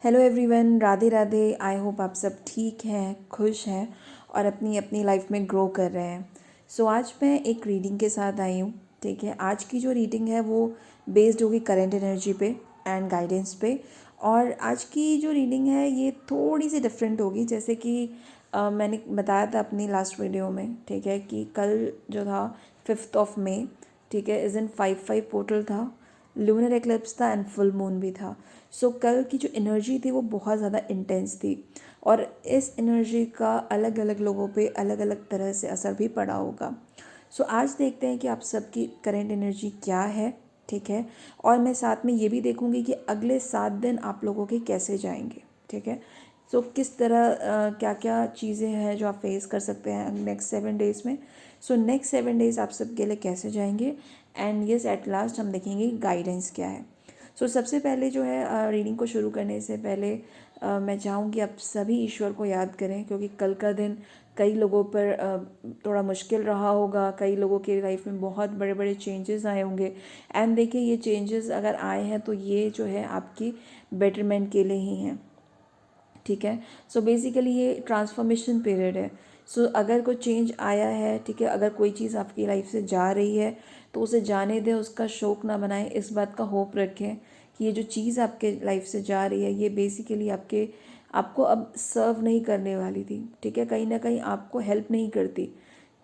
Hello everyone, Radhe Radhe. I hope आप सब ठीक हैं, खुश हैं और अपनी अपनी लाइफ में ग्रो कर रहे हैं। आज मैं एक रीडिंग के साथ आई हूँ। ठीक है, आज की जो रीडिंग है वो बेस्ड होगी करंट एनर्जी पे एंड गाइडेंस पे। और आज की जो रीडिंग है ये थोड़ी सी डिफरेंट होगी, जैसे कि मैंने बताया था अपनी लास्ट वीडियो में, ठीक है, कि कल जो था 5 मई, ठीक है, इज़ इन 5/5 पोर्टल था, लूनर एक्लिप्स था एंड फुल मून भी था। कल की जो एनर्जी थी वो बहुत ज़्यादा इंटेंस थी और इस एनर्जी का अलग अलग लोगों पे अलग अलग तरह से असर भी पड़ा होगा। आज देखते हैं कि आप सबकी करेंट एनर्जी क्या है। ठीक है, और मैं साथ में ये भी देखूंगी कि अगले 7 दिन आप लोगों के कैसे जाएंगे। ठीक है, किस तरह क्या क्या चीज़ें हैं जो आप फेस कर सकते हैं नेक्स्ट 7 डेज़ में। नेक्स्ट 7 डेज़ आप सबके लिए कैसे जाएंगे एंड यस, एट लास्ट हम देखेंगे गाइडेंस क्या है। सबसे पहले जो है रीडिंग को शुरू करने से पहले मैं चाहूँगी आप सभी ईश्वर को याद करें, क्योंकि कल का दिन कई लोगों पर थोड़ा मुश्किल रहा होगा। कई लोगों के लाइफ में बहुत बड़े बड़े चेंजेस आए होंगे एंड देखिए, ये चेंजेस अगर आए हैं तो ये जो है आपकी बेटरमेंट के लिए ही हैं। ठीक है, बेसिकली ये ट्रांसफॉर्मेशन पीरियड है। अगर कोई चेंज आया है, ठीक है, अगर कोई चीज़ आपकी लाइफ से जा रही है तो उसे जाने दें, उसका शोक ना बनाएं, इस बात का होप रखें कि ये जो चीज़ आपके लाइफ से जा रही है ये बेसिकली आपको अब सर्व नहीं करने वाली थी। ठीक है, कहीं ना कहीं आपको हेल्प नहीं करती,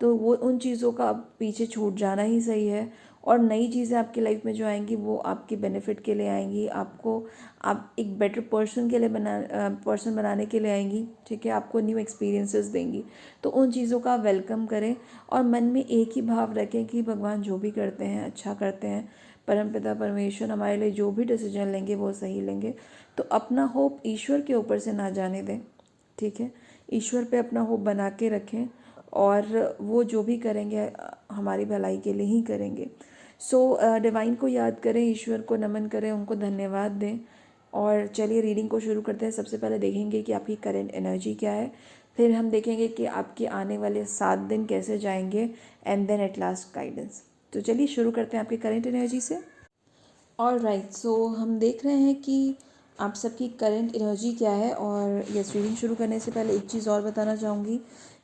तो वो उन चीज़ों का अब पीछे छूट जाना ही सही है। और नई चीज़ें आपकी लाइफ में जो आएंगी वो आपके बेनिफिट के लिए आएंगी, आप एक बेटर पर्सन के लिए पर्सन बनाने के लिए आएंगी। ठीक है, आपको न्यू एक्सपीरियंसेस देंगी, तो उन चीज़ों का वेलकम करें और मन में एक ही भाव रखें कि भगवान जो भी करते हैं अच्छा करते हैं। परमपिता परमेश्वर हमारे लिए जो भी डिसीजन लेंगे वो सही लेंगे। तो अपना होप ईश्वर के ऊपर से ना जाने दें। ठीक है, ईश्वर पे अपना होप बना के रखें और वो जो भी करेंगे हमारी भलाई के लिए ही करेंगे। डिवाइन को याद करें, ईश्वर को नमन करें, उनको धन्यवाद दें। और चलिए रीडिंग को शुरू करते हैं। सबसे पहले देखेंगे कि आपकी करंट एनर्जी क्या है, फिर हम देखेंगे कि आपके आने वाले 7 दिन कैसे जाएंगे and then at last guidance. तो चलिए शुरू करते हैं आपकी करंट एनर्जी से। और राइट, हम देख रहे हैं कि आप सबकी करंट एनर्जी क्या है। और यस, रीडिंग शुरू करने से पहले एक चीज़ और बताना चाहूँगी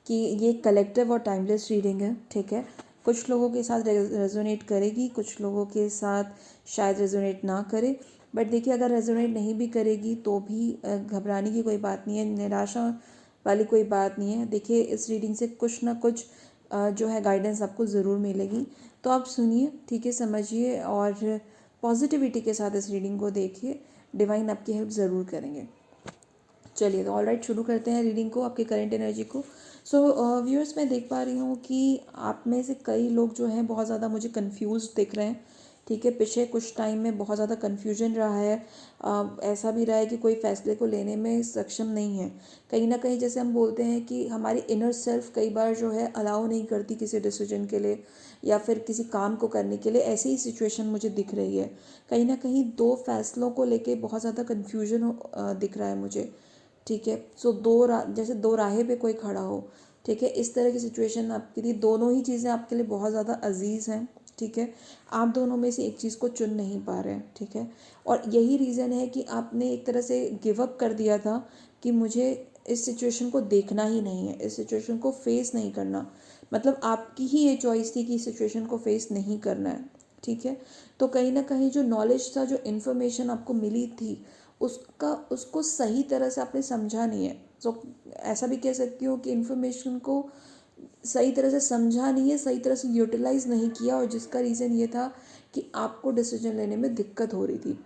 कि ये कलेक्टिव और टाइमलेस रीडिंग है। ठीक है, कुछ लोगों के साथ रेजोनेट करेगी, कुछ लोगों के साथ शायद रेजोनेट ना करे। बट देखिए, अगर रेजोनेट नहीं भी करेगी तो भी घबराने की कोई बात नहीं है, निराशा वाली कोई बात नहीं है। देखिए, इस रीडिंग से कुछ ना कुछ जो है गाइडेंस आपको ज़रूर मिलेगी। तो आप सुनिए, ठीक है, समझिए और पॉजिटिविटी के साथ इस रीडिंग को देखिए। डिवाइन आपकी हेल्प ज़रूर करेंगे। चलिए, तो ऑल राइट, शुरू करते हैं रीडिंग को, आपके करंट एनर्जी को। व्यूअर्स, मैं देख पा रही हूँ कि आप में से कई लोग जो हैं बहुत ज़्यादा मुझे कंफ्यूज दिख रहे हैं। ठीक है, पिछले कुछ टाइम में बहुत ज़्यादा कन्फ्यूजन रहा है। ऐसा भी रहा है कि कोई फैसले को लेने में सक्षम नहीं है। कहीं ना कहीं जैसे हम बोलते हैं कि हमारी इनर सेल्फ कई बार जो है अलाउ नहीं करती किसी डिसीजन के लिए या फिर किसी काम को करने के लिए। ऐसी ही सिचुएशन मुझे दिख रही है। कहीं ना कहीं दो फैसलों को लेके बहुत ज़्यादा कन्फ्यूजन दिख रहा है मुझे। ठीक है, जैसे दो राहें पे कोई खड़ा हो। ठीक है, इस तरह की सिचुएशन आपकी थी। दोनों ही चीज़ें आपके लिए बहुत ज़्यादा अजीज़ हैं। ठीक है, आप दोनों में से एक चीज़ को चुन नहीं पा रहे हैं। ठीक है, और यही रीज़न है कि आपने एक तरह से गिव अप कर दिया था कि मुझे इस सिचुएशन को देखना ही नहीं है, इस सिचुएशन को फेस नहीं करना। मतलब आपकी ही ये चॉइस थी कि इस सिचुएशन को फेस नहीं करना है। ठीक है, तो कहीं ना कहीं जो नॉलेज था, जो इन्फॉर्मेशन आपको मिली थी, उसको सही तरह से आपने समझा नहीं है। ऐसा भी कह सकती हूँ कि इन्फॉर्मेशन को सही तरह से समझा नहीं है, सही तरह से यूटिलाइज नहीं किया, और जिसका रीज़न ये था कि आपको डिसीजन लेने में दिक्कत हो रही थी।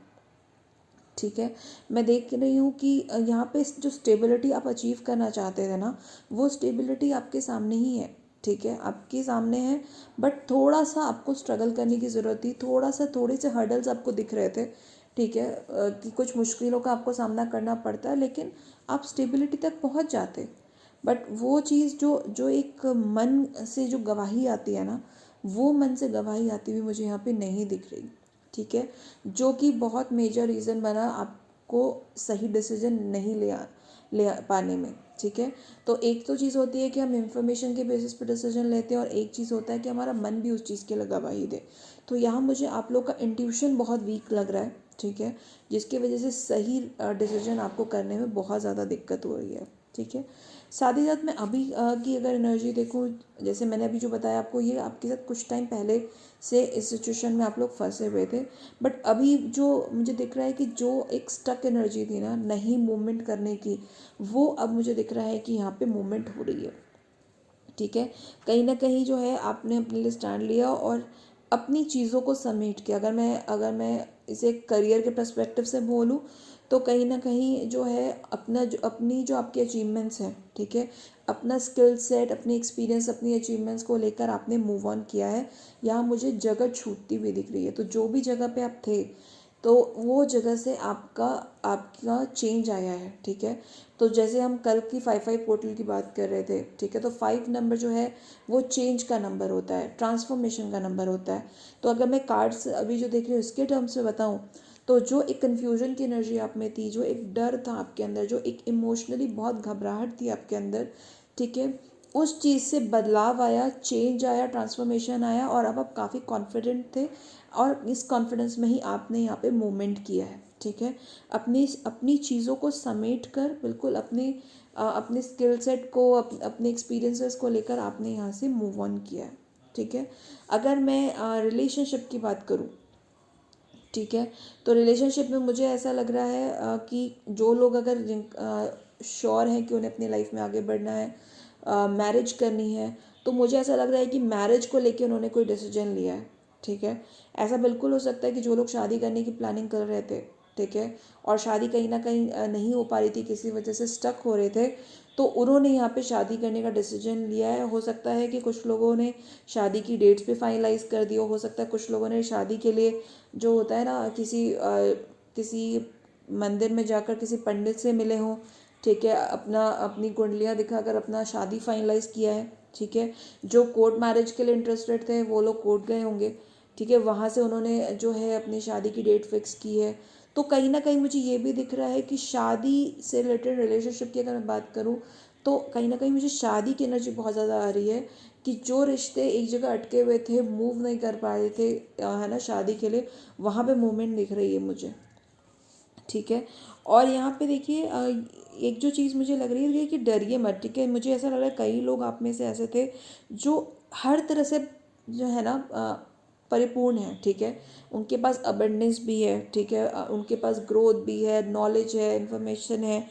ठीक है, मैं देख रही हूँ कि यहाँ पे जो स्टेबिलिटी आप अचीव करना चाहते थे ना, वो स्टेबिलिटी आपके सामने ही है। ठीक है, आपके सामने है, बट थोड़ा सा आपको स्ट्रगल करने की ज़रूरत थी। थोड़े से हर्डल्स आपको दिख रहे थे। ठीक है, कि कुछ मुश्किलों का आपको सामना करना पड़ता है, लेकिन आप स्टेबिलिटी तक पहुँच जाते। बट वो चीज़ जो जो एक मन से जो गवाही आती है ना, वो मन से गवाही आती हुई मुझे यहाँ पे नहीं दिख रही। ठीक है, जो कि बहुत मेजर रीज़न बना आपको सही डिसीजन नहीं ले पाने में। ठीक है, तो एक तो चीज़ होती है कि हम इंफॉर्मेशन के बेसिस पर डिसीजन लेते हैं और एक चीज़ होता है कि हमारा मन भी उस चीज़ के लिए गवाही दे। तो यहाँ मुझे आप लोग का इंट्यूशन बहुत वीक लग रहा है। ठीक है, जिसकी वजह से सही डिसीजन आपको करने में बहुत ज़्यादा दिक्कत हो रही है। ठीक है, साथ ही साथ मैं अभी की अगर एनर्जी देखूँ, जैसे मैंने अभी जो बताया आपको, ये आपके साथ कुछ टाइम पहले से इस सिचुएशन में आप लोग फंसे हुए थे, बट अभी जो मुझे दिख रहा है कि जो एक स्टक एनर्जी थी ना, नहीं मूवमेंट करने की, वो अब मुझे दिख रहा है कि यहाँ पे मूवमेंट हो रही है। ठीक है, कहीं ना कहीं जो है आपने अपने लिए स्टैंड लिया और अपनी चीज़ों को समेट के, अगर मैं इसे करियर के पर्सपेक्टिव से बोलूँ, तो कहीं ना कहीं जो है अपनी जो आपकी अचीवमेंट्स हैं, ठीक है, अपना स्किल सेट, अपनी एक्सपीरियंस, अपनी अचीवमेंट्स को लेकर आपने मूव ऑन किया है। यहाँ मुझे जगह छूटती हुई दिख रही है, तो जो भी जगह पे आप थे, तो वो जगह से आपका आपका चेंज आया है। ठीक है, तो जैसे हम कल की 5-5 पोर्टल की बात कर रहे थे, ठीक है, तो 5 नंबर जो है वो चेंज का नंबर होता है, ट्रांसफॉर्मेशन का नंबर होता है। तो अगर मैं कार्ड्स अभी जो देख रही हूँ इसके टर्म्स में बताऊँ, तो जो एक कन्फ्यूजन की एनर्जी आप में थी, जो एक डर था आपके अंदर, जो एक इमोशनली बहुत घबराहट थी आपके अंदर, ठीक है, उस चीज़ से बदलाव आया, चेंज आया, ट्रांसफॉर्मेशन आया, और अब आप काफ़ी कॉन्फिडेंट थे, और इस कॉन्फिडेंस में ही आपने यहाँ पे मूवमेंट किया है। ठीक है, अपनी अपनी चीज़ों को समेट कर, बिल्कुल अपने स्किल सेट को, अपने एक्सपीरियंसेस को लेकर आपने यहाँ से मूव ऑन किया है। ठीक है, अगर मैं रिलेशनशिप की बात करूँ, ठीक है, तो रिलेशनशिप में मुझे ऐसा लग रहा है कि जो लोग अगर श्योर हैं कि उन्हें अपनी लाइफ में आगे बढ़ना है, मैरिज करनी है, तो मुझे ऐसा लग रहा है कि मैरिज को लेके उन्होंने कोई डिसीजन लिया है। ठीक है, ऐसा बिल्कुल हो सकता है कि जो लोग शादी करने की प्लानिंग कर रहे थे, ठीक है, और शादी कहीं ना कहीं नहीं हो पा रही थी, किसी वजह से स्टक हो रहे थे, तो उन्होंने यहाँ पे शादी करने का डिसीजन लिया है। हो सकता है कि कुछ लोगों ने शादी की डेट्स भी फाइनलाइज कर दी हो सकता है कुछ लोगों ने शादी के लिए, जो होता है ना, किसी मंदिर में जाकर किसी पंडित से मिले हों, ठीक है, अपनी कुंडलियाँ दिखाकर अपना शादी फाइनलाइज किया है। ठीक है, जो कोर्ट मैरिज के लिए इंटरेस्टेड थे वो लोग कोर्ट गए होंगे, ठीक है, वहाँ से उन्होंने जो है अपनी शादी की डेट फिक्स की है। तो कहीं ना कहीं मुझे ये भी दिख रहा है कि शादी से रिलेटेड, रिलेशनशिप की अगर मैं बात करूँ, तो कहीं ना कहीं मुझे शादी की एनर्जी बहुत ज़्यादा आ रही है, कि जो रिश्ते एक जगह अटके हुए थे, मूव नहीं कर पा रहे थे, है ना, शादी के लिए, वहाँ पे मूवमेंट दिख रही है मुझे। ठीक है, और यहाँ पे देखिए एक जो चीज़ मुझे लग रही है कि डरिए मत। ठीक है, मुझे ऐसा लग रहा है कई लोग आप में से ऐसे थे जो हर तरह से जो है ना परिपूर्ण है। ठीक है, उनके पास अबंडेंस भी है, ठीक है, उनके पास ग्रोथ भी है, नॉलेज है, इन्फॉर्मेशन है,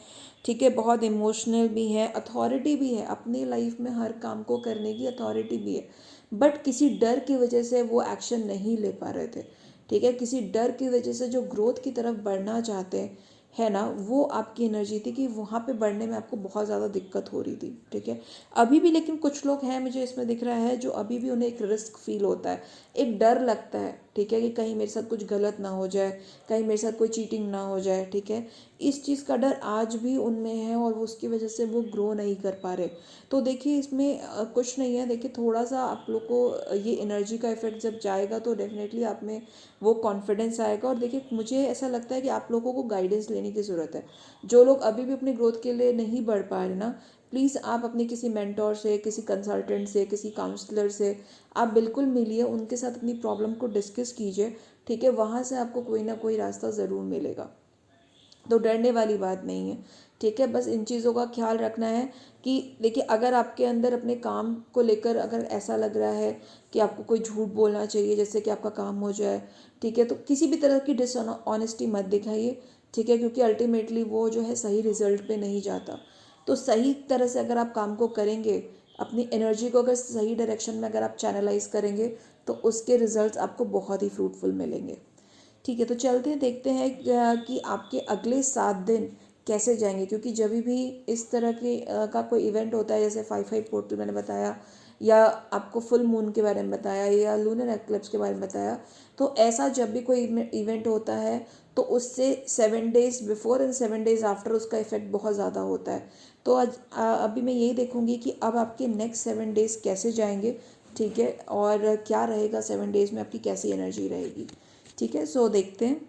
ठीक है, बहुत इमोशनल भी है, अथॉरिटी भी है, अपनी लाइफ में हर काम को करने की अथॉरिटी भी है, बट किसी डर की वजह से वो एक्शन नहीं ले पा रहे थे। ठीक है, किसी डर की वजह से जो ग्रोथ की तरफ बढ़ना चाहते हैं, है ना, वो आपकी एनर्जी थी कि वहाँ पे बढ़ने में आपको बहुत ज़्यादा दिक्कत हो रही थी। ठीक है, अभी भी लेकिन कुछ लोग हैं, मुझे इसमें दिख रहा है, जो अभी भी उन्हें एक रिस्क फील होता है, एक डर लगता है, ठीक है, कि कहीं मेरे साथ कुछ गलत ना हो जाए, कहीं मेरे साथ कोई चीटिंग ना हो जाए। ठीक है, इस चीज़ का डर आज भी उनमें है, और उसकी वजह से वो ग्रो नहीं कर पा रहे। तो देखिए इसमें कुछ नहीं है, देखिए थोड़ा सा आप लोग को ये एनर्जी का इफेक्ट जब जाएगा, तो डेफिनेटली आप में वो कॉन्फिडेंस आएगा। और देखिए मुझे ऐसा लगता है कि आप लोगों को गाइडेंस लेने की ज़रूरत है। जो लोग अभी भी अपनी ग्रोथ के लिए नहीं बढ़ पा रहे ना, प्लीज़ आप अपने किसी मेंटोर से, किसी कंसल्टेंट से, किसी काउंसलर से आप बिल्कुल मिलिए, उनके साथ अपनी प्रॉब्लम को डिस्कस कीजिए। ठीक है, वहाँ से आपको कोई ना कोई रास्ता ज़रूर मिलेगा, तो डरने वाली बात नहीं है। ठीक है, बस इन चीज़ों का ख्याल रखना है कि देखिए अगर आपके अंदर अपने काम को लेकर अगर ऐसा लग रहा है कि आपको कोई झूठ बोलना चाहिए जैसे कि आपका काम हो जाए, ठीक है, तो किसी भी तरह की डिसऑनेस्टी मत दिखाइए। ठीक है, क्योंकि अल्टीमेटली वो जो है सही रिजल्ट पे नहीं जाता। तो सही तरह से अगर आप काम को करेंगे, अपनी एनर्जी को अगर सही डायरेक्शन में अगर आप चैनलाइज करेंगे, तो उसके रिजल्ट्स आपको बहुत ही फ्रूटफुल मिलेंगे। ठीक है, तो चलते हैं, देखते हैं कि आपके अगले 7 दिन कैसे जाएंगे, क्योंकि जब भी इस तरह के का कोई इवेंट होता है, जैसे 5-5 पोर्टल मैंने बताया, या आपको फुल मून के बारे में बताया, या लूनर एक्लिप्स के बारे में बताया, तो ऐसा जब भी कोई इवेंट होता है, तो उससे 7 days before and 7 days after उसका इफेक्ट बहुत ज़्यादा होता है। तो आज अभी मैं यही देखूंगी कि अब आपके नेक्स्ट 7 डेज कैसे जाएंगे, ठीक है, और क्या रहेगा 7 डेज में, आपकी कैसी एनर्जी रहेगी। ठीक है, सो देखते हैं।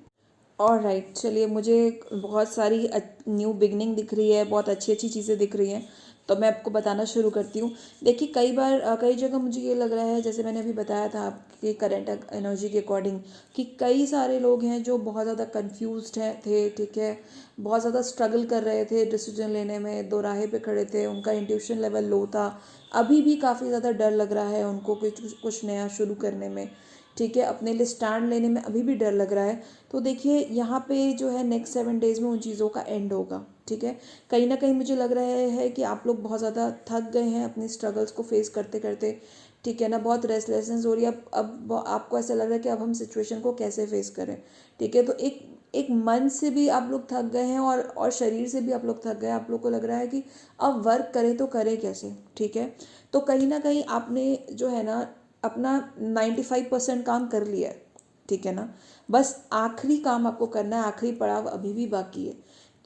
और राइट, चलिए, मुझे बहुत सारी न्यू बिगनिंग दिख रही है, बहुत अच्छी अच्छी चीज़ें दिख रही हैं। तो मैं आपको बताना शुरू करती हूँ। देखिए कई बार कई जगह मुझे ये लग रहा है, जैसे मैंने अभी बताया था आपके करंट एनर्जी के अकॉर्डिंग, कि कई सारे लोग हैं जो बहुत ज़्यादा कंफ्यूज्ड है थे, ठीक है, बहुत ज़्यादा स्ट्रगल कर रहे थे डिसीजन लेने में, दो राहे पे खड़े थे, उनका इंट्यूशन लेवल लो था, अभी भी काफ़ी ज़्यादा डर लग रहा है उनको कुछ नया शुरू करने में, ठीक है, अपने लिए स्टैंड लेने में अभी भी डर लग रहा है। तो देखिए यहाँ पे जो है नेक्स्ट 7 डेज़ में उन चीज़ों का एंड होगा, ठीक है। कहीं ना कहीं मुझे लग रहा है कि आप लोग बहुत ज़्यादा थक गए हैं अपनी स्ट्रगल्स को फेस करते करते, ठीक है ना, बहुत रेस्टलेसनेस हो रही है। अब आपको ऐसा लग रहा है कि अब हम सिचुएशन को कैसे फेस करें, ठीक है। तो एक एक मन से भी आप लोग थक गए हैं और शरीर से भी आप लोग थक गए, आप लोग को लग रहा है कि अब वर्क करें तो करें कैसे, ठीक है। तो कहीं ना कहीं आपने जो है ना अपना 95% काम कर लिया है, ठीक है ना, बस आखिरी काम आपको करना है, आखिरी पड़ाव अभी भी बाकी है।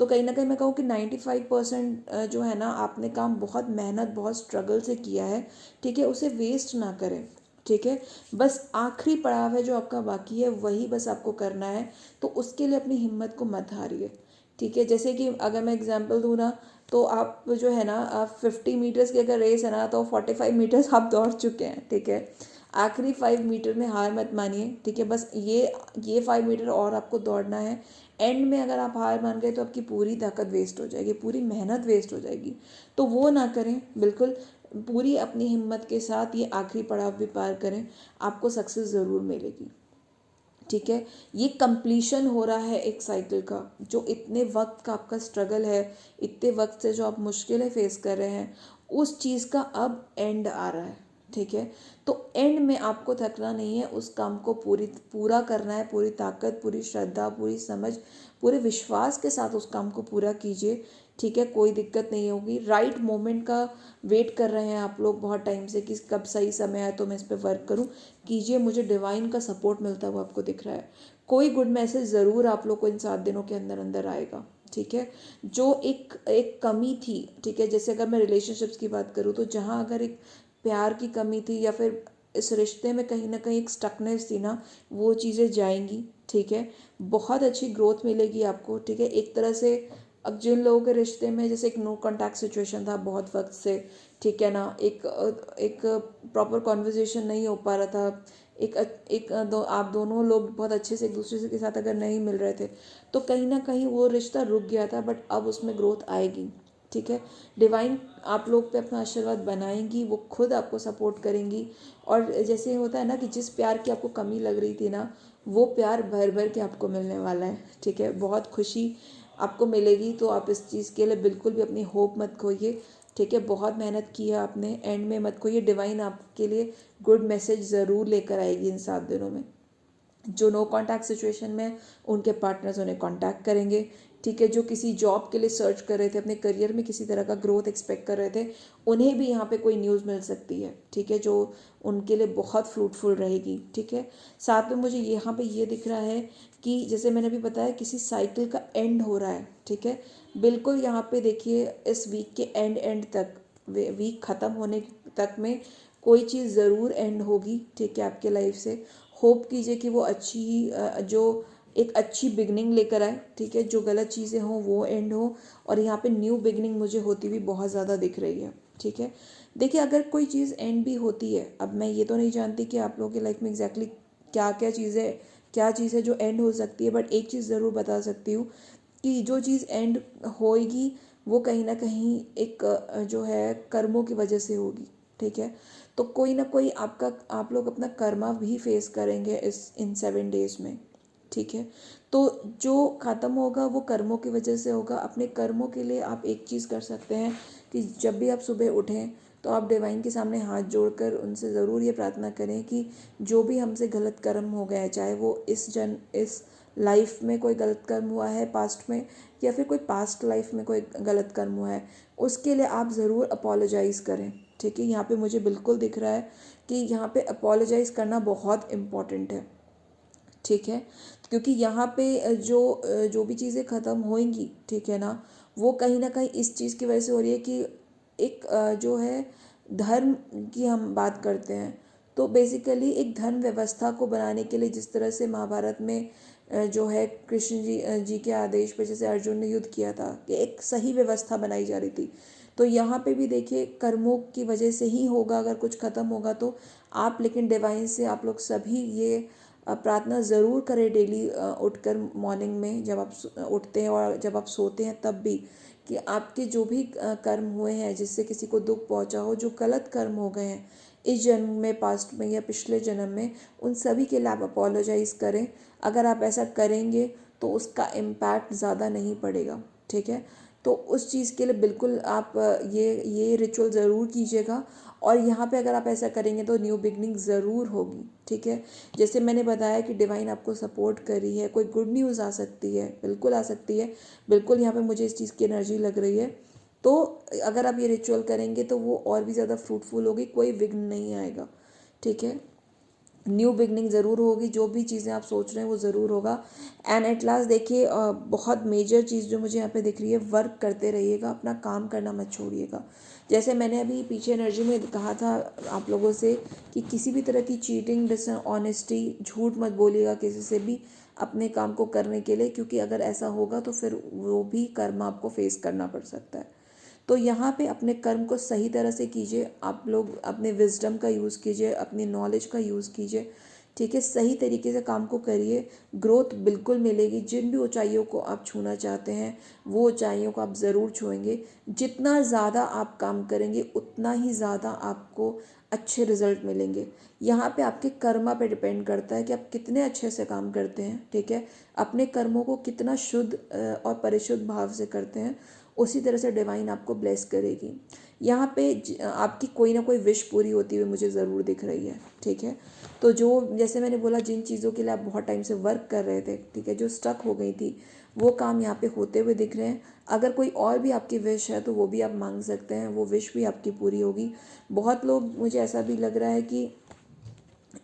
तो कहीं ना कहीं मैं कहूँ कि 95% जो है ना आपने काम बहुत मेहनत बहुत स्ट्रगल से किया है, ठीक है, उसे वेस्ट ना करें, ठीक है। बस आखिरी पड़ाव है जो आपका बाकी है, वही बस आपको करना है। तो उसके लिए अपनी हिम्मत को मत हारिए, ठीक है। जैसे कि अगर मैं एग्जांपल दूँ ना, तो आप जो है ना आप 50 मीटर्स की अगर रेस है ना, तो 45 मीटर्स आप दौड़ चुके हैं, ठीक है। आखिरी 5 मीटर में हार मत मानिए, ठीक है। बस ये 5 मीटर और आपको दौड़ना है। एंड में अगर आप हार मान गए तो आपकी पूरी ताकत वेस्ट हो जाएगी, पूरी मेहनत वेस्ट हो जाएगी। तो वो ना करें बिल्कुल, पूरी अपनी हिम्मत के साथ ये आखिरी पड़ाव भी पार करें, आपको सक्सेस ज़रूर मिलेगी, ठीक है। ये कंप्लीशन हो रहा है एक साइकिल का, जो इतने वक्त का आपका स्ट्रगल है, इतने वक्त से जो आप मुश्किलें फेस कर रहे हैं, उस चीज़ का अब एंड आ रहा है, ठीक है। तो एंड में आपको थकना नहीं है, उस काम को पूरा करना है, पूरी ताकत पूरी श्रद्धा पूरी समझ पूरे विश्वास के साथ उस काम को पूरा कीजिए, ठीक है। कोई दिक्कत नहीं होगी। राइट मोमेंट का वेट कर रहे हैं आप लोग बहुत टाइम से कि कब सही समय है तो मैं इस पर वर्क करूं, कीजिए, मुझे डिवाइन का सपोर्ट मिलता हुआ आपको दिख रहा है। कोई गुड मैसेज ज़रूर आप लोग को इन 7 दिनों के अंदर अंदर आएगा, ठीक है। जो एक एक कमी थी, ठीक है, जैसे अगर मैं रिलेशनशिप्स की बात करूँ तो जहाँ अगर एक प्यार की कमी थी या फिर इस रिश्ते में कहीं ना कहीं एक स्टकनेस थी ना, वो चीज़ें जाएंगी, ठीक है। बहुत अच्छी ग्रोथ मिलेगी आपको, ठीक है। एक तरह से अब जिन लोगों के रिश्ते में जैसे एक नो कॉन्टैक्ट सिचुएशन था बहुत वक्त से, ठीक है ना, एक प्रॉपर कॉन्वर्जेसन नहीं हो पा रहा था, आप दोनों लोग बहुत अच्छे से एक दूसरे से के साथ अगर नहीं मिल रहे थे, तो कहीं ना कहीं वो रिश्ता रुक गया था, बट अब उसमें ग्रोथ आएगी, ठीक है। डिवाइन आप लोग पे अपना आशीर्वाद बनाएंगी, वो खुद आपको सपोर्ट करेंगी। और जैसे होता है ना कि जिस प्यार की आपको कमी लग रही थी ना, वो प्यार भर भर के आपको मिलने वाला है, ठीक है। बहुत खुशी आपको मिलेगी। तो आप इस चीज़ के लिए बिल्कुल भी अपनी होप मत खोइए, ठीक है। बहुत मेहनत की है आपने, एंड में मत खोइए, डिवाइन आपके लिए गुड मैसेज ज़रूर लेकर आएगी इन 7 दिनों में। जो नो कांटेक्ट सिचुएशन में उनके पार्टनर्स उन्हें कांटेक्ट करेंगे, ठीक है। जो किसी जॉब के लिए सर्च कर रहे थे, अपने करियर में किसी तरह का ग्रोथ एक्सपेक्ट कर रहे थे, उन्हें भी यहाँ पे कोई न्यूज़ मिल सकती है, ठीक है, जो उनके लिए बहुत फ्रूटफुल रहेगी, ठीक है। साथ में मुझे यहाँ पे ये दिख रहा है कि जैसे मैंने अभी बताया किसी साइकिल का एंड हो रहा है, ठीक है। बिल्कुल यहाँ पे देखिए इस वीक के एंड तक, वीक ख़त्म होने तक में कोई चीज़ ज़रूर एंड होगी, ठीक है, आपके लाइफ से। होप कीजिए कि वो अच्छी ही जो एक अच्छी बिगनिंग लेकर आए, ठीक है। जो गलत चीज़ें हों वो एंड हो, और यहाँ पे न्यू बिगनिंग मुझे होती हुई बहुत ज़्यादा दिख रही है, ठीक है। देखिए अगर कोई चीज़ एंड भी होती है, अब मैं ये तो नहीं जानती कि आप लोगों की लाइफ में एग्जैक्टली क्या चीज़ है जो एंड हो सकती है, बट एक चीज़ ज़रूर बता सकती हूँ कि जो चीज़ एंड होएगी वो कहीं ना कहीं एक जो है कर्मों की वजह से होगी, ठीक है। तो कोई ना कोई आप लोग अपना कर्मा भी फेस करेंगे इन 7 डेज में, ठीक है। तो जो ख़त्म होगा वो कर्मों की वजह से होगा। अपने कर्मों के लिए आप एक चीज़ कर सकते हैं कि जब भी आप सुबह उठें तो आप डिवाइन के सामने हाथ जोड़कर उनसे ज़रूर ये प्रार्थना करें कि जो भी हमसे गलत कर्म हो गया है, चाहे वो इस लाइफ में कोई गलत कर्म हुआ है पास्ट में, या फिर कोई पास्ट लाइफ में कोई गलत कर्म हुआ है, उसके लिए आप ज़रूर अपोलोजाइज़ करें, ठीक है। यहाँ पे मुझे बिल्कुल दिख रहा है कि यहाँ पे अपोलोजाइज़ करना बहुत इम्पॉर्टेंट है, ठीक है। क्योंकि यहाँ पे जो भी चीज़ें ख़त्म होंगी, ठीक है ना, वो कहीं ना कहीं इस चीज़ की वजह से हो रही है कि एक जो है धर्म की हम बात करते हैं, तो बेसिकली एक धर्म व्यवस्था को बनाने के लिए जिस तरह से महाभारत में जो है कृष्ण जी के आदेश पे, जैसे अर्जुन ने युद्ध किया था, कि एक सही व्यवस्था बनाई जा रही थी। तो यहाँ पे भी देखिए कर्मों की वजह से ही होगा अगर कुछ ख़त्म होगा तो आप, लेकिन डिवाइन से आप लोग सभी ये प्रार्थना ज़रूर करें डेली उठकर मॉर्निंग में, जब आप उठते हैं और जब आप सोते हैं तब भी, कि आपके जो भी कर्म हुए हैं जिससे किसी को दुख पहुंचा हो, जो गलत कर्म हो गए हैं इस जन्म में, पास्ट में या पिछले जन्म में, उन सभी के लिए आप अपोलोजाइज़ करें। अगर आप ऐसा करेंगे तो उसका इम्पैक्ट ज़्यादा नहीं पड़ेगा, ठीक है। तो उस चीज़ के लिए बिल्कुल आप ये रिचुअल ज़रूर कीजिएगा। और यहाँ पे अगर आप ऐसा करेंगे तो न्यू बिगनिंग ज़रूर होगी, ठीक है। जैसे मैंने बताया कि डिवाइन आपको सपोर्ट कर रही है, कोई गुड न्यूज़ आ सकती है, बिल्कुल आ सकती है, बिल्कुल यहाँ पे मुझे इस चीज़ की एनर्जी लग रही है। तो अगर आप ये रिचुअल करेंगे तो वो और भी ज़्यादा फ्रूटफुल होगी, कोई विघ्न नहीं आएगा, ठीक है। न्यू बिगनिंग ज़रूर होगी, जो भी चीज़ें आप सोच रहे हैं वो ज़रूर होगा। एंड एट लास्ट देखिए, बहुत मेजर चीज़ जो मुझे यहाँ पे दिख रही है, वर्क करते रहिएगा, अपना काम करना मत छोड़िएगा। जैसे मैंने अभी पीछे एनर्जी में कहा था आप लोगों से कि किसी भी तरह की चीटिंग, डिसऑनेस्टी, झूठ मत बोलिएगा किसी से भी अपने काम को करने के लिए, क्योंकि अगर ऐसा होगा तो फिर वो भी कर्म आपको फेस करना पड़ सकता है। तो यहाँ पे अपने कर्म को सही तरह से कीजिए, आप लोग अपने विजडम का यूज़ कीजिए, अपनी नॉलेज का यूज़ कीजिए, ठीक है। सही तरीके से काम को करिए, ग्रोथ बिल्कुल मिलेगी। जिन भी ऊंचाइयों को आप छूना चाहते हैं वो ऊंचाइयों को आप ज़रूर छुएंगे। जितना ज़्यादा आप काम करेंगे उतना ही ज़्यादा आपको अच्छे रिजल्ट मिलेंगे। यहाँ पे आपके कर्मा पे डिपेंड करता है कि आप कितने अच्छे से काम करते हैं, ठीक है। अपने कर्मों को कितना शुद्ध और परिशुद्ध भाव से करते हैं, उसी तरह से डिवाइन आपको ब्लेस करेगी। यहाँ पे आपकी कोई ना कोई विश पूरी होती हुई मुझे ज़रूर दिख रही है, ठीक है। तो जो, जैसे मैंने बोला, जिन चीज़ों के लिए आप बहुत टाइम से वर्क कर रहे थे, ठीक है, जो स्टक हो गई थी, वो काम यहाँ पे होते हुए दिख रहे हैं। अगर कोई और भी आपकी विश है तो वो भी आप मांग सकते हैं, वो विश भी आपकी पूरी होगी। बहुत लोग, मुझे ऐसा भी लग रहा है कि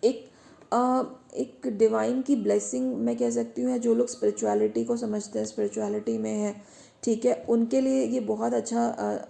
एक एक डिवाइन की ब्लेसिंग मैं कह सकती हूँ, या जो लोग स्पिरिचुअलिटी को समझते हैं, स्पिरिचुअलिटी में है, ठीक है, उनके लिए ये बहुत अच्छा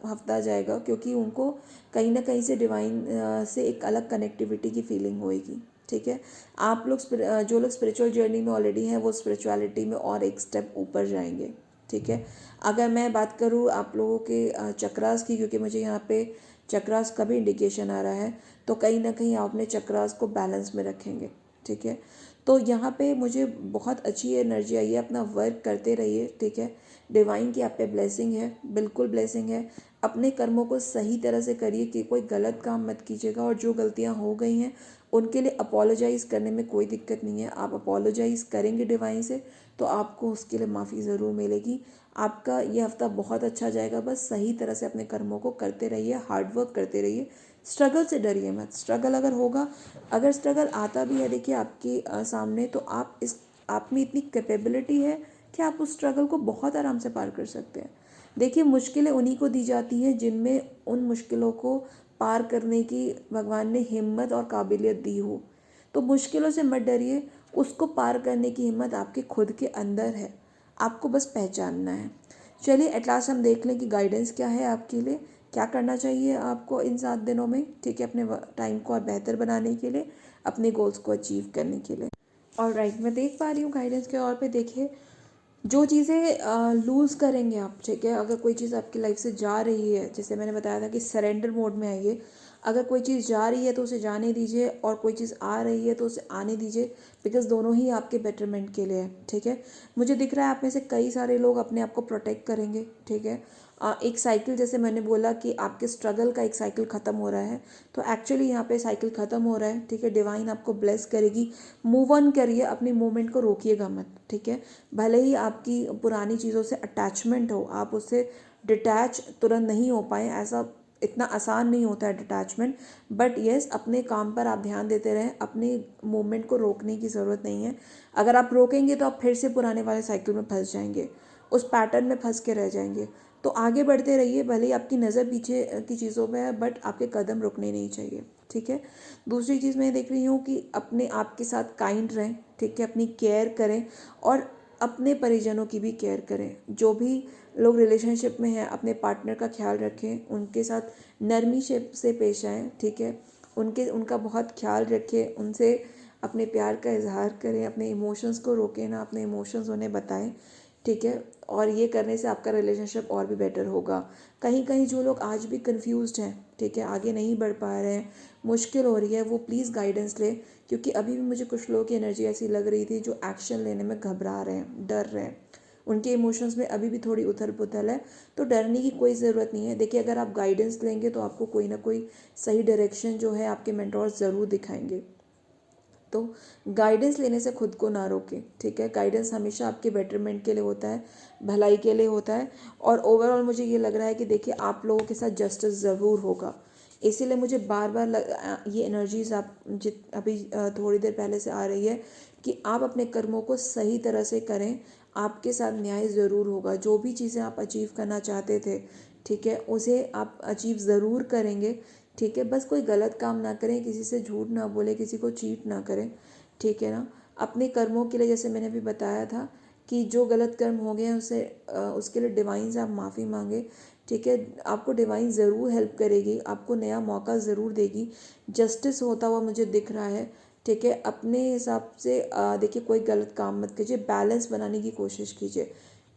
हफ्ता जाएगा, क्योंकि उनको कहीं ना कहीं से डिवाइन से एक अलग कनेक्टिविटी की फीलिंग होएगी, ठीक है। आप लोग जो लोग स्पिरिचुअल जर्नी में ऑलरेडी हैं वो स्पिरिचुअलिटी में और एक स्टेप ऊपर जाएंगे, ठीक है। अगर मैं बात करूँ आप लोगों के चक्रास की, क्योंकि मुझे यहाँ पे चक्रास का भी इंडिकेशन आ रहा है, तो कहीं ना कहीं आप अपने चक्रास को बैलेंस में रखेंगे, ठीक है। तो यहाँ पे मुझे बहुत अच्छी एनर्जी आई है, अपना वर्क करते रहिए, ठीक है। डिवाइन की आप पे ब्लेसिंग है, बिल्कुल ब्लेसिंग है। अपने कर्मों को सही तरह से करिए, कि कोई गलत काम मत कीजिएगा, और जो गलतियाँ हो गई हैं उनके लिए अपोलोजाइज़ करने में कोई दिक्कत नहीं है। आप अपोलोजाइज़ करेंगे डिवाइन से तो आपको उसके लिए माफ़ी ज़रूर मिलेगी। आपका ये हफ्ता बहुत अच्छा जाएगा, बस सही तरह से अपने कर्मों को करते रहिए, हार्ड वर्क करते रहिए, स्ट्रगल से डरिए मत। स्ट्रगल अगर होगा, अगर स्ट्रगल आता भी है देखिए आपके सामने, तो आप में इतनी कैपेबिलिटी है कि आप उस स्ट्रगल को बहुत आराम से पार कर सकते हैं। देखिए, मुश्किलें उन्हीं को दी जाती हैं जिनमें उन मुश्किलों को पार करने की भगवान ने हिम्मत और काबिलियत दी हो। तो मुश्किलों से मत डरिए, उसको पार करने की हिम्मत आपके खुद के अंदर है, आपको बस पहचानना है। चलिए एट लास्ट हम देख लें कि गाइडेंस क्या है आपके लिए, क्या करना चाहिए आपको इन 7 दिनों में, ठीक है, अपने टाइम को और बेहतर बनाने के लिए, अपने गोल्स को अचीव करने के लिए। और राइट, मैं देख पा रही हूँ गाइडेंस के तौर पे, देखिए जो चीज़ें लूज़ करेंगे आप, ठीक है, अगर कोई चीज़ आपकी लाइफ से जा रही है, जैसे मैंने बताया था कि सरेंडर मोड में आइए। अगर कोई चीज़ जा रही है तो उसे जाने दीजिए, और कोई चीज़ आ रही है तो उसे आने दीजिए, बिकॉज दोनों ही आपके बेटरमेंट के लिए है, ठीक है। मुझे दिख रहा है आप में से कई सारे लोग अपने आप को प्रोटेक्ट करेंगे, ठीक है। एक साइकिल, जैसे मैंने बोला कि आपके स्ट्रगल का एक साइकिल ख़त्म हो रहा है, तो एक्चुअली यहाँ पे साइकिल ख़त्म हो रहा है, ठीक है। डिवाइन आपको ब्लेस करेगी। मूव ऑन करिए, अपनी मूवमेंट को रोकिएगा मत, ठीक है। भले ही आपकी पुरानी चीज़ों से अटैचमेंट हो, आप उससे डिटैच तुरंत नहीं हो पाए, ऐसा इतना आसान नहीं होता है डिटैचमेंट, बट येस, अपने काम पर आप ध्यान देते रहें, अपनी मूवमेंट को रोकने की ज़रूरत नहीं है। अगर आप रोकेंगे तो आप फिर से पुराने वाले साइकिल में फंस जाएंगे, उस पैटर्न में फंस के रह जाएंगे। तो आगे बढ़ते रहिए, भले ही आपकी नज़र पीछे की चीज़ों में है, बट आपके कदम रुकने नहीं चाहिए, ठीक है। दूसरी चीज़ मैं देख रही हूँ कि अपने आप के साथ काइंड रहें, ठीक है, अपनी केयर करें, और अपने परिजनों की भी केयर करें। जो भी लोग रिलेशनशिप में हैं, अपने पार्टनर का ख्याल रखें, उनके साथ नरमी से पेश आएँ, ठीक है। उनका बहुत ख्याल रखें, उनसे अपने प्यार का इजहार करें, अपने इमोशंस को रोकें ना, अपने इमोशंस उन्हें बताएं, ठीक है। और ये करने से आपका रिलेशनशिप और भी बेटर होगा। कहीं कहीं जो लोग आज भी कंफ्यूज्ड हैं, ठीक है, आगे नहीं बढ़ पा रहे हैं, मुश्किल हो रही है, वो प्लीज़ गाइडेंस ले, क्योंकि अभी भी मुझे कुछ लोगों की एनर्जी ऐसी लग रही थी जो एक्शन लेने में घबरा रहे हैं, डर रहे हैं, उनके इमोशंस में अभी भी थोड़ी उथल पुथल है। तो डरने की कोई ज़रूरत नहीं है। देखिए, अगर आप गाइडेंस लेंगे तो आपको कोई ना कोई सही डायरेक्शन जो है आपके मेंटोर्स ज़रूर दिखाएंगे। तो गाइडेंस लेने से खुद को ना रोकें, ठीक है। गाइडेंस हमेशा आपके बेटरमेंट के लिए होता है, भलाई के लिए होता है। और ओवरऑल मुझे ये लग रहा है कि देखिए, आप लोगों के साथ जस्टिस ज़रूर होगा। इसीलिए मुझे बार बार ये एनर्जीज आप अभी थोड़ी देर पहले से आ रही है कि आप अपने कर्मों को सही तरह से करें, आपके साथ न्याय ज़रूर होगा। जो भी चीज़ें आप अचीव करना चाहते थे, ठीक है, उसे आप अचीव ज़रूर करेंगे, ठीक है। बस कोई गलत काम ना करें, किसी से झूठ ना बोले, किसी को चीट ना करें, ठीक है ना। अपने कर्मों के लिए, जैसे मैंने अभी बताया था कि जो गलत कर्म हो गए हैं उसे उसके लिए डिवाइन से आप माफ़ी मांगे, ठीक है। आपको डिवाइन ज़रूर हेल्प करेगी, आपको नया मौका ज़रूर देगी। जस्टिस होता हुआ मुझे दिख रहा है, ठीक है। अपने हिसाब से देखिए, कोई गलत काम मत कीजिए, बैलेंस बनाने की कोशिश कीजिए,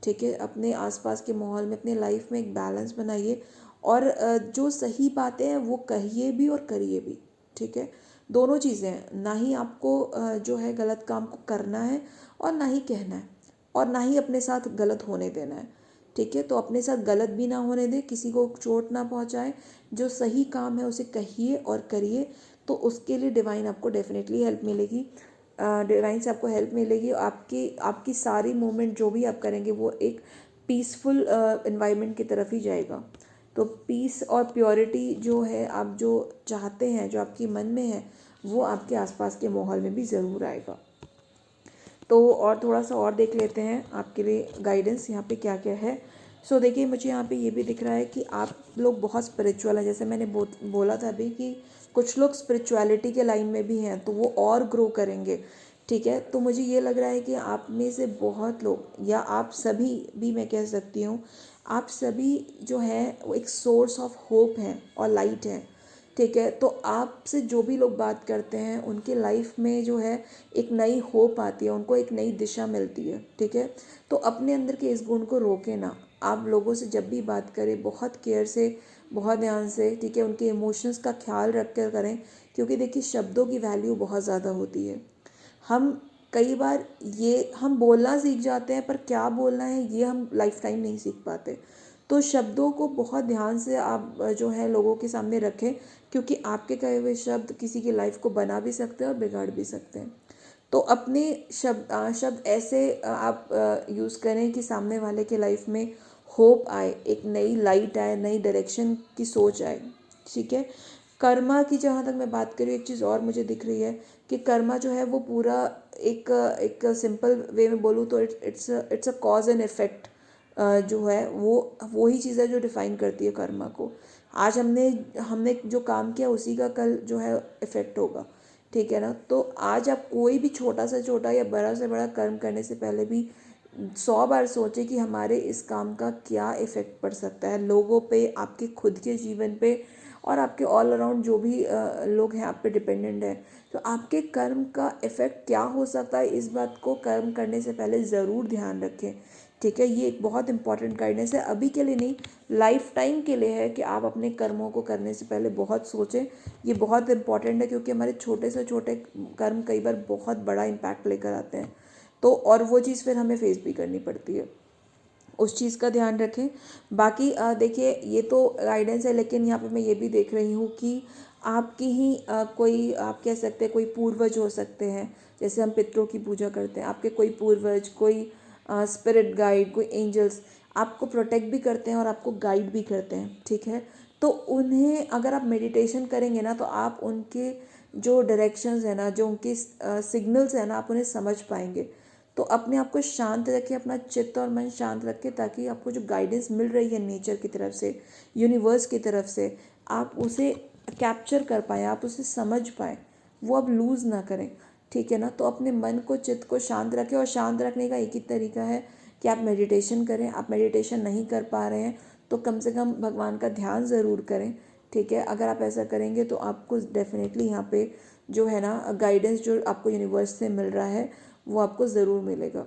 ठीक है। अपने आसपास के माहौल में, अपने लाइफ में एक बैलेंस बनाइए। और जो सही बातें हैं वो कहिए भी और करिए भी, ठीक है। दोनों चीज़ें हैं, ना ही आपको जो है गलत काम को करना है और ना ही कहना है, और ना ही अपने साथ गलत होने देना है, ठीक है। तो अपने साथ गलत भी ना होने दें, किसी को चोट ना पहुंचाएं। जो सही काम है उसे कहिए और करिए, तो उसके लिए डिवाइन आपको डेफिनेटली हेल्प मिलेगी। डिवाइन से आपको हेल्प मिलेगी। आपकी आपकी सारी मूवमेंट जो भी आप करेंगे वो एक पीसफुल इन्वायरमेंट की तरफ ही जाएगा। तो पीस और प्योरिटी जो है, आप जो चाहते हैं, जो आपके मन में है, वो आपके आसपास के माहौल में भी ज़रूर आएगा। तो और थोड़ा सा और देख लेते हैं आपके लिए गाइडेंस यहाँ पे क्या क्या है। सो देखिए, मुझे यहाँ पे ये भी दिख रहा है कि आप लोग बहुत स्पिरिचुअल हैं। जैसे मैंने बोला था अभी कि कुछ लोग स्पिरिचुअलिटी के लाइन में भी हैं, तो वो और ग्रो करेंगे, ठीक है। तो मुझे ये लग रहा है कि आप में से बहुत लोग, या आप सभी भी मैं कह सकती हूँ, आप सभी जो हैं वो एक सोर्स ऑफ होप हैं और लाइट हैं, ठीक है। तो आपसे जो भी लोग बात करते हैं उनके लाइफ में जो है एक नई होप आती है, उनको एक नई दिशा मिलती है, ठीक है। तो अपने अंदर के इस गुण को रोके ना। आप लोगों से जब भी बात करें बहुत केयर से, बहुत ध्यान से, ठीक है, उनके इमोशंस का ख्याल रख कर करें, क्योंकि देखिए, शब्दों की वैल्यू बहुत ज़्यादा होती है। हम कई बार ये हम बोलना सीख जाते हैं, पर क्या बोलना है ये हम लाइफ टाइम नहीं सीख पाते। तो शब्दों को बहुत ध्यान से आप जो है लोगों के सामने रखें, क्योंकि आपके कहे हुए शब्द किसी की लाइफ को बना भी सकते हैं और बिगाड़ भी सकते हैं। तो अपने शब्द ऐसे आप यूज़ करें कि सामने वाले के लाइफ में होप आए, एक नई लाइट आए, नई डायरेक्शन की सोच आए, ठीक है। कर्मा की जहाँ तक मैं बात करूँ, एक चीज़ और मुझे दिख रही है कि कर्मा जो है वो पूरा एक एक सिंपल वे में बोलूँ तो it's a cause and effect. जो है वो ही चीज़ है जो डिफ़ाइन करती है कर्मा को। आज हमने हमने जो काम किया उसी का कल जो है इफ़ेक्ट होगा, ठीक है ना। तो आज आप कोई भी छोटा से छोटा या बड़ा से बड़ा कर्म करने से पहले भी 100 बार सोचें कि हमारे इस काम का क्या इफ़ेक्ट पड़ सकता है लोगों पे, आपके खुद के जीवन पे, और आपके ऑल अराउंड जो भी लोग हैं आप पे डिपेंडेंट हैं। तो आपके कर्म का इफ़ेक्ट क्या हो सकता है, इस बात को कर्म करने से पहले ज़रूर ध्यान रखें, ठीक है। ये एक बहुत इंपॉर्टेंट गाइडेंस है, अभी के लिए नहीं, लाइफ टाइम के लिए है कि आप अपने कर्मों को करने से पहले बहुत सोचें। ये बहुत इंपॉर्टेंट है, क्योंकि हमारे छोटे से छोटे कर्म कई बार बहुत बड़ा इम्पैक्ट लेकर आते हैं। तो और वो चीज़ फिर हमें फेस भी करनी पड़ती है, उस चीज़ का ध्यान रखें। बाकी देखिए, ये तो गाइडेंस है, लेकिन यहाँ पे मैं ये भी देख रही हूँ कि आपकी ही कोई, आप कह सकते हैं कोई पूर्वज हो सकते हैं। जैसे हम पितरों की पूजा करते हैं, आपके कोई पूर्वज, कोई स्पिरिट गाइड, कोई एंजल्स आपको प्रोटेक्ट भी करते हैं और आपको गाइड भी करते हैं, ठीक है। तो उन्हें अगर आप मेडिटेशन करेंगे ना, तो आप उनके जो डायरेक्शंस है ना, जो उनके सिग्नल्स हैं ना, आप उन्हें समझ पाएंगे। तो अपने आप को शांत रखें, अपना चित्त और मन शांत रखें, ताकि आपको जो गाइडेंस मिल रही है नेचर की तरफ से, यूनिवर्स की तरफ से, आप उसे कैप्चर कर पाएँ, आप उसे समझ पाएँ, वो आप लूज़ ना करें, ठीक है ना। तो अपने मन को, चित्त को शांत रखें, और शांत रखने का एक ही तरीका है कि आप मेडिटेशन करें। आप मेडिटेशन नहीं कर पा रहे हैं तो कम से कम भगवान का ध्यान ज़रूर करें, ठीक है। अगर आप ऐसा करेंगे तो आपको डेफिनेटली यहाँ पे जो है ना गाइडेंस जो आपको यूनिवर्स से मिल रहा है वो आपको ज़रूर मिलेगा।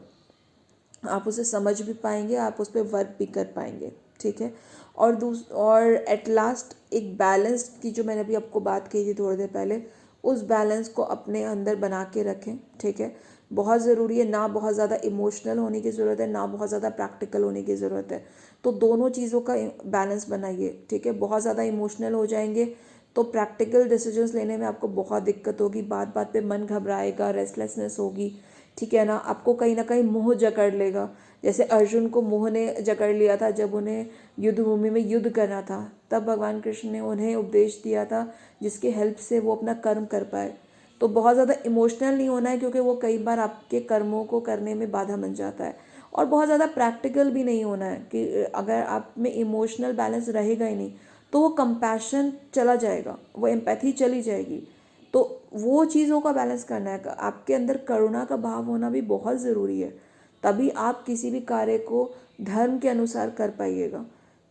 आप उसे समझ भी पाएंगे, आप उस पर वर्क भी कर पाएंगे, ठीक है। और एट लास्ट एक बैलेंस की जो मैंने अभी आपको बात कही थी थोड़ी देर पहले, उस बैलेंस को अपने अंदर बना के रखें, ठीक है। बहुत ज़रूरी है, ना बहुत ज़्यादा इमोशनल होने की ज़रूरत है, ना बहुत ज़्यादा प्रैक्टिकल होने की ज़रूरत है। तो दोनों चीज़ों का बैलेंस बनाइए, ठीक है। बहुत ज़्यादा इमोशनल हो जाएंगे तो प्रैक्टिकल डिसीजंस लेने में आपको बहुत दिक्कत होगी, बात बात पे मन घबराएगा, रेस्टलेसनेस होगी, ठीक है ना। आपको कहीं ना कहीं मोह जकड़ लेगा, जैसे अर्जुन को मोह ने जकड़ लिया था जब उन्हें युद्ध भूमि में युद्ध करना था, तब भगवान कृष्ण ने उन्हें उपदेश दिया था जिसकी हेल्प से वो अपना कर्म कर पाए। तो बहुत ज़्यादा इमोशनल नहीं होना है, क्योंकि वो कई बार आपके कर्मों को करने में बाधा बन जाता है। और बहुत ज़्यादा प्रैक्टिकल भी नहीं होना है कि अगर आप में इमोशनल बैलेंस रहेगा ही नहीं तो वो कंपैशन चला जाएगा, वो एम्पैथी चली जाएगी। तो वो चीज़ों का बैलेंस करना है। आपके अंदर करुणा का भाव होना भी बहुत ज़रूरी है, तभी आप किसी भी कार्य को धर्म के अनुसार कर पाइएगा।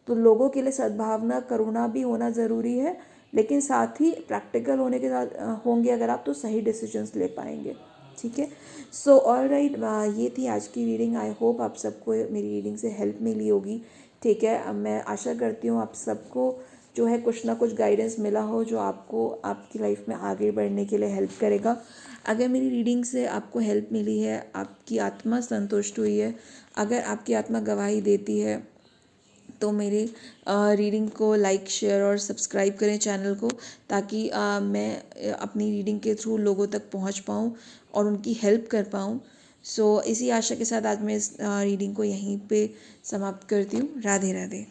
तो लोगों के लिए सद्भावना करुणा भी होना ज़रूरी है, लेकिन साथ ही प्रैक्टिकल होने के साथ होंगे अगर आप, तो सही डिसीजंस ले पाएंगे, ठीक है। सो ऑल राइट, ये थी आज की रीडिंग। आई होप आप सबको मेरी रीडिंग से हेल्प मिली होगी, ठीक है। अब मैं आशा करती हूँ आप सबको जो है कुछ ना कुछ गाइडेंस मिला हो जो आपको आपकी लाइफ में आगे बढ़ने के लिए हेल्प करेगा। अगर मेरी रीडिंग से आपको हेल्प मिली है, आपकी आत्मा संतुष्ट हुई है, अगर आपकी आत्मा गवाही देती है, तो मेरी रीडिंग को लाइक शेयर और सब्सक्राइब करें चैनल को, ताकि मैं अपनी रीडिंग के थ्रू लोगों तक पहुंच पाऊं और उनकी हेल्प कर पाऊं। सो इसी आशा के साथ आज मैं इस रीडिंग को यहीं पे समाप्त करती हूँ। राधे राधे।